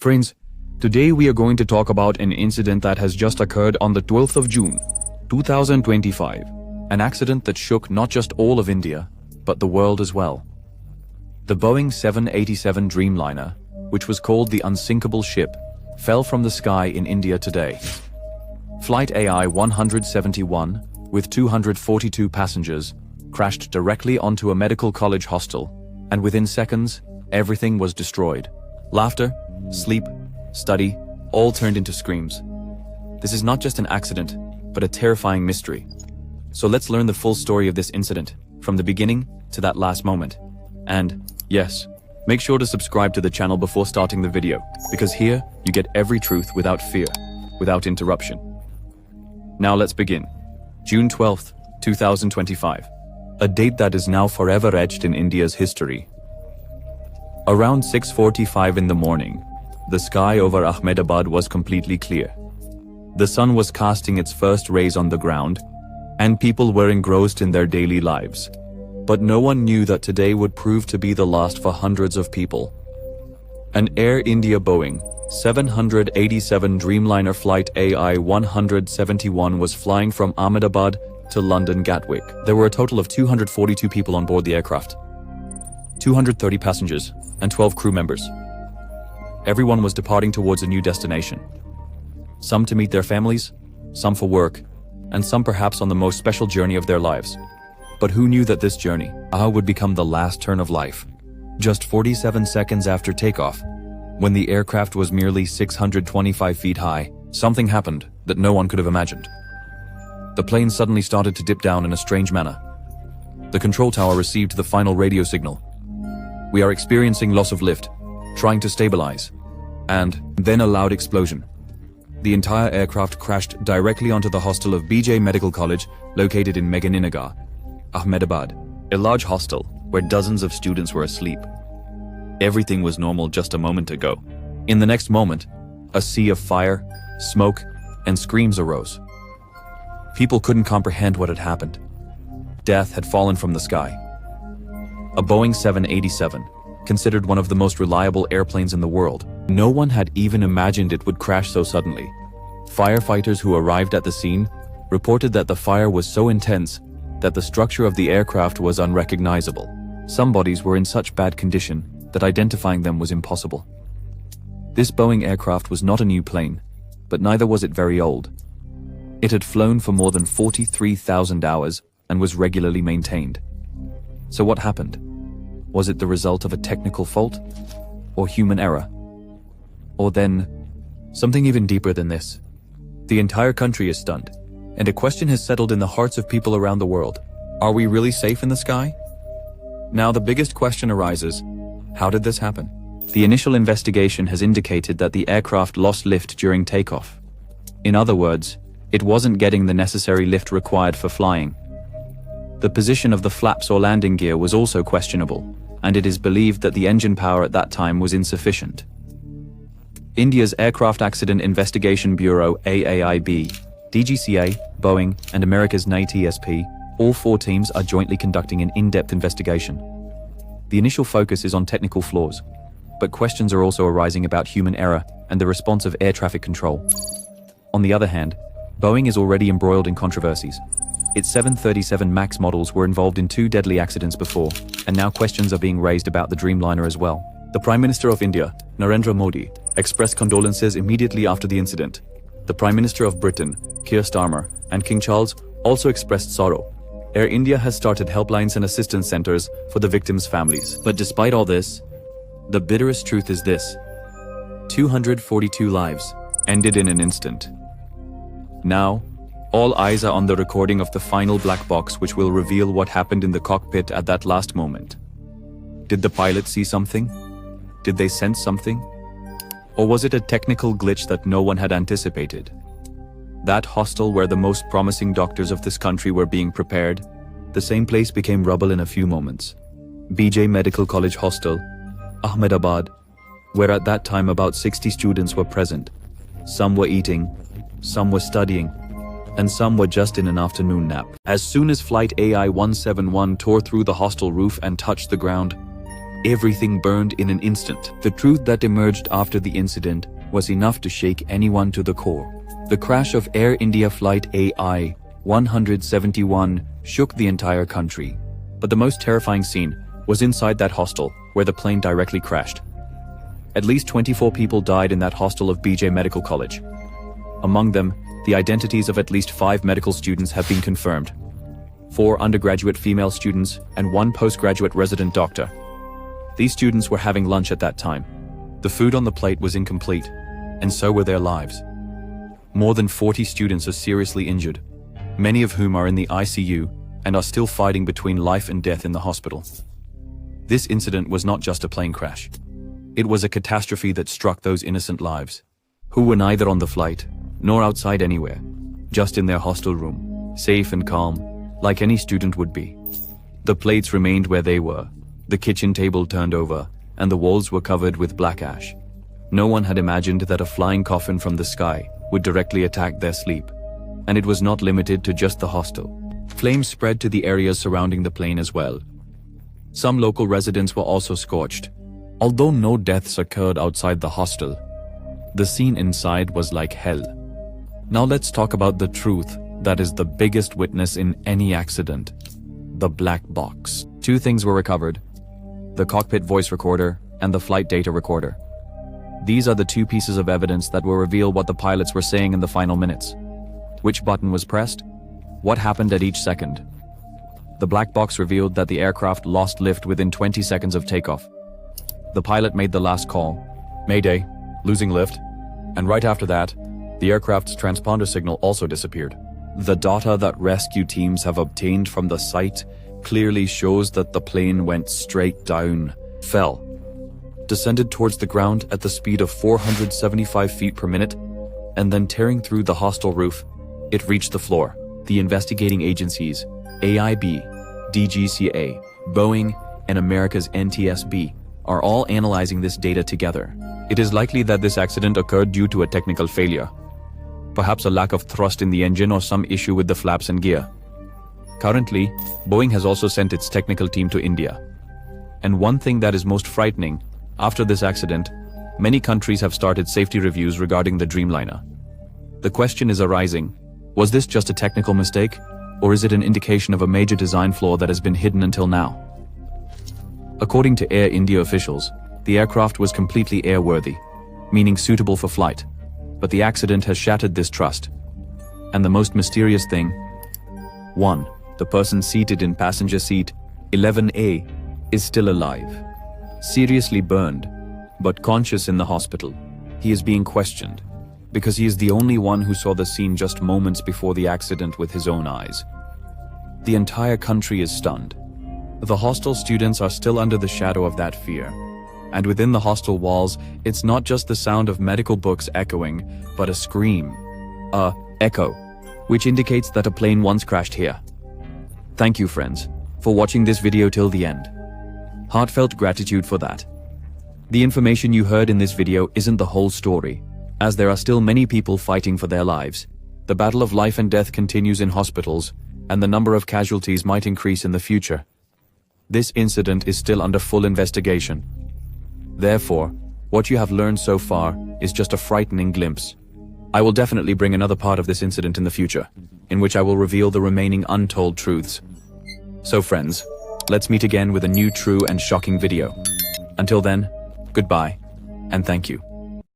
Friends, today we are going to talk about an incident that has just occurred on the 12th of June, 2025. An accident that shook not just all of India, but the world as well. The Boeing 787 dreamliner, which was called the unsinkable ship, fell from the sky in India today. Flight AI-171, with 242 passengers, crashed directly onto a medical college hostel, and within seconds, everything was destroyed. Laughter, sleep, study, all turned into screams. This is not just an accident, but a terrifying mystery. So let's learn the full story of this incident, from the beginning to that last moment. And, yes, make sure to subscribe to the channel before starting the video, because here, you get every truth without fear, without interruption. Now let's begin. June 12th, 2025. A date that is now forever etched in India's history. Around 6:45 in the morning, the sky over Ahmedabad was completely clear. The sun was casting its first rays on the ground, and people were engrossed in their daily lives. But no one knew that today would prove to be the last for hundreds of people. An Air India Boeing 787 Dreamliner flight AI-171 was flying from Ahmedabad to London Gatwick. There were a total of 242 people on board the aircraft, 230 passengers, and 12 crew members. Everyone was departing towards a new destination. Some to meet their families, some for work, and some perhaps on the most special journey of their lives. But who knew that this journey would become the last turn of life? Just 47 seconds after takeoff, when the aircraft was merely 625 feet high, something happened that no one could have imagined. The plane suddenly started to dip down in a strange manner. The control tower received the final radio signal. "We are experiencing loss of lift, trying to stabilize." And then a loud explosion. The entire aircraft crashed directly onto the hostel of BJ Medical College, located in Meganinagar, Ahmedabad, a large hostel where dozens of students were asleep. Everything was normal just a moment ago. In the next moment, a sea of fire, smoke, and screams arose. People couldn't comprehend what had happened. Death had fallen from the sky. A Boeing 787, considered one of the most reliable airplanes in the world, no one had even imagined it would crash so suddenly. Firefighters who arrived at the scene reported that the fire was so intense that the structure of the aircraft was unrecognizable. Some bodies were in such bad condition that identifying them was impossible. This Boeing aircraft was not a new plane, but neither was it very old. It had flown for more than 43,000 hours and was regularly maintained. So what happened? Was it the result of a technical fault? Or human error? Or then, something even deeper than this? The entire country is stunned, and a question has settled in the hearts of people around the world. Are we really safe in the sky? Now the biggest question arises, how did this happen? The initial investigation has indicated that the aircraft lost lift during takeoff. In other words, it wasn't getting the necessary lift required for flying. The position of the flaps or landing gear was also questionable, and it is believed that the engine power at that time was insufficient. India's Aircraft Accident Investigation Bureau AAIB, DGCA, Boeing, and America's NITESP, all four teams are jointly conducting an in-depth investigation. The initial focus is on technical flaws, but questions are also arising about human error and the response of air traffic control. On the other hand, Boeing is already embroiled in controversies. Its 737 MAX models were involved in 2 deadly accidents before, and now questions are being raised about the Dreamliner as well. The Prime Minister of India, Narendra Modi, expressed condolences immediately after the incident. The Prime Minister of Britain, Keir Starmer, and King Charles also expressed sorrow. Air India has started helplines and assistance centers for the victims' families. But despite all this, the bitterest truth is this: 242 lives ended in an instant. Now, all eyes are on the recording of the final black box, which will reveal what happened in the cockpit at that last moment. Did the pilot see something? Did they sense something? Or was it a technical glitch that no one had anticipated? That hostel where the most promising doctors of this country were being prepared, the same place became rubble in a few moments. BJ Medical College Hostel, Ahmedabad, where at that time about 60 students were present. Some were eating, some were studying, and some were just in an afternoon nap. As soon as flight AI-171 tore through the hostel roof and touched the ground, Everything burned in an instant. The truth that emerged after the incident was enough to shake anyone to the core. The crash of Air India flight AI-171 shook the entire country. But the most terrifying scene was inside that hostel where the plane directly crashed. At least 24 people died in that hostel of BJ Medical College. Among them, the identities of at least 5 medical students have been confirmed. 4 undergraduate female students and 1 postgraduate resident doctor. These students were having lunch at that time. The food on the plate was incomplete, and so were their lives. More than 40 students are seriously injured, many of whom are in the ICU and are still fighting between life and death in the hospital. This incident was not just a plane crash. It was a catastrophe that struck those innocent lives, who were neither on the flight nor outside anywhere, just in their hostel room, safe and calm, like any student would be. The plates remained where they were, the kitchen table turned over, and the walls were covered with black ash. No one had imagined that a flying coffin from the sky would directly attack their sleep. And it was not limited to just the hostel. Flames spread to the areas surrounding the plane as well. Some local residents were also scorched. Although no deaths occurred outside the hostel, the scene inside was like hell. Now let's talk about the truth that is the biggest witness in any accident. The black box. 2 things were recovered: the cockpit voice recorder and the flight data recorder. These are the 2 pieces of evidence that will reveal what the pilots were saying in the final minutes. Which button was pressed? What happened at each second? The black box revealed that the aircraft lost lift within 20 seconds of takeoff. The pilot made the last call, "Mayday, losing lift," and right after that, the aircraft's transponder signal also disappeared. The data that rescue teams have obtained from the site clearly shows that the plane went straight down, fell, descended towards the ground at the speed of 475 feet per minute, and then tearing through the hostel roof, it reached the floor. The investigating agencies, AIB, DGCA, Boeing, and America's NTSB, are all analyzing this data together. It is likely that this accident occurred due to a technical failure. Perhaps a lack of thrust in the engine or some issue with the flaps and gear. Currently, Boeing has also sent its technical team to India. And one thing that is most frightening, after this accident, many countries have started safety reviews regarding the dreamliner. The question is arising, was this just a technical mistake, or is it an indication of a major design flaw that has been hidden until now? According to Air India officials, the aircraft was completely airworthy, meaning suitable for flight. But the accident has shattered this trust. And the most mysterious thing: 1. The person seated in passenger seat 11A is still alive, seriously burned, but conscious in the hospital. He is being questioned, because he is the only one who saw the scene just moments before the accident with his own eyes. The entire country is stunned. The hostel students are still under the shadow of that fear. And within the hostel walls, it's not just the sound of medical books echoing, but a scream, a echo, which indicates that a plane once crashed here. Thank you, friends, for watching this video till the end. Heartfelt gratitude for that. The information you heard in this video isn't the whole story, as there are still many people fighting for their lives. The battle of life and death continues in hospitals, and the number of casualties might increase in the future. This incident is still under full investigation. Therefore, what you have learned so far is just a frightening glimpse. I will definitely bring another part of this incident in the future, in which I will reveal the remaining untold truths. So friends, let's meet again with a new true and shocking video. Until then, goodbye, and thank you.